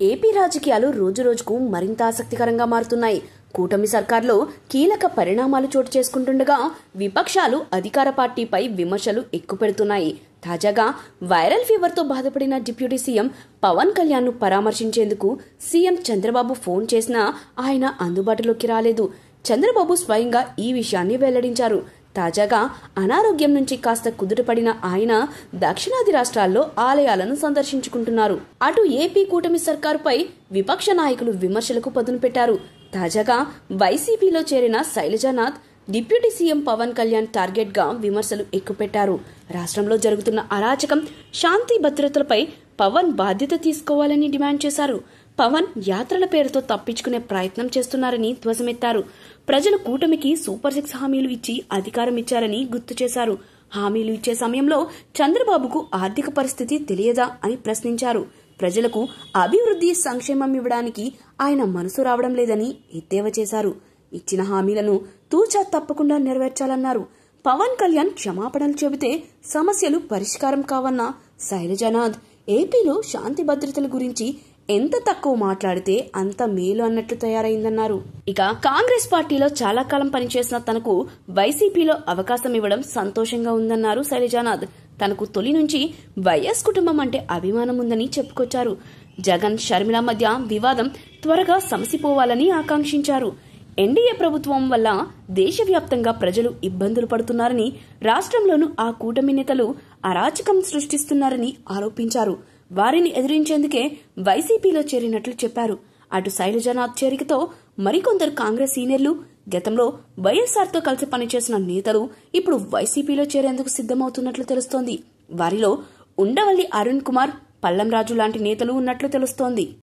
AP రాజకీయాలు రోజురోజుకు మరింత ఆసక్తికరంగా మారుతున్నాయి. కూటమి సర్కార్లో కీలక పరిణామాలు చోటు చేసుకుంటుండగా విపక్షాలు అధికార పార్టీపై విమర్శలు ఎక్కుపెడుతున్నాయి. తాజాగా వైరల్ ఫీవర్తో బాధపడిన డిప్యూటీ సీఎం పవన్ కళ్యాణ్ ను పరామర్శించేందుకు సీఎం చంద్రబాబు ఫోన్ చేసినా ఆయన అందుబాటులోకి రాలేదు. చంద్రబాబు స్వయంగా ఈ విషయాన్ని వెల్లడించారు. తాజాగా అనారోగ్యం నుంచి కాస్త కుదుటపడిన ఆయన దక్షిణాది రాష్ట్రాల్లో ఆలయాలను సందర్శించుకుంటున్నారు. అటు ఏపీ కూటమి సర్కారుపై విపక్ష నాయకులు విమర్శలకు పదును పెట్టారు. తాజాగా వైసీపీలో చేరిన Sailajanath deputy CM Pawan Kalyan target గా విమర్శలు ఎక్కుపెట్టారు. రాష్ట్రంలో జరుగుతున్న అరాచకం, శాంతి భద్రతలపై పవన్ బాధ్యత తీసుకోవాలని డిమాండ్ చేశారు. పవన్ యాత్రల పేరుతో తప్పించుకునే ప్రయత్నం చేస్తున్నారని ధ్వజమెత్తారు. ప్రజలు కూటమికి సూపర్ 6 హామీలు ఇచ్చి అధికారం ఇచ్చారని గుర్తు చేశారు. హామీలు ఇచ్చే సమయంలో చంద్రబాబుకు ఆర్థిక పరిస్థితి తెలియదా అని ప్రశ్నించారు. ప్రజలకు అభివృద్ధి, సంక్షేమం ఇవ్వడానికి ఆయన మనసు రావడం లేదని ఎద్దేవా చేశారు. ఇచ్చిన హామీలను తూచా తప్పకుండా నెరవేర్చాలన్నారు. పవన్ కళ్యాణ్ క్షమాపణలు చెబితే సమస్యలు పరిష్కారం కావన్న శైలజానాథ్ ఏపీలో శాంతి భద్రతల గురించి ఎంత తక్కువ మాట్లాడితే అంత మేలు అన్నట్లు తయారైందన్నారు. ఇక కాంగ్రెస్ పార్టీలో చాలా కాలం పనిచేసిన తనకు వైసీపీలో అవకాశం ఇవ్వడం సంతోషంగా ఉందన్నారు శైలజానాథ్. తనకు తొలి నుంచి వైఎస్ కుటుంబం అంటే అభిమానం ఉందని చెప్పుకొచ్చారు. జగన్, షర్మిల మధ్య వివాదం త్వరగా సమసిపోవాలని ఆకాంక్షించారు. ఎన్డీఏ ప్రభుత్వం వల్ల దేశవ్యాప్తంగా ప్రజలు ఇబ్బందులు పడుతున్నారని, రాష్ట్రంలోనూ ఆ కూటమి నేతలు అరాచకం సృష్టిస్తున్నారని ఆరోపించారు. వారిని ఎదిరించేందుకే వైసీపీలో చేరినట్లు చెప్పారు. అటు శైలజానాథ్ చేరికతో మరికొందరు కాంగ్రెస్ సీనియర్లు, గతంలో వైఎస్ఆర్తో కలిసి పనిచేసిన నేతలు ఇప్పుడు వైసీపీలో చేరేందుకు సిద్దమవుతున్నట్లు తెలుస్తోంది. వారిలో ఉండవల్లి అరుణ్ కుమార్, పల్లం రాజు లాంటి నేతలు ఉన్నట్లు తెలుస్తోంది.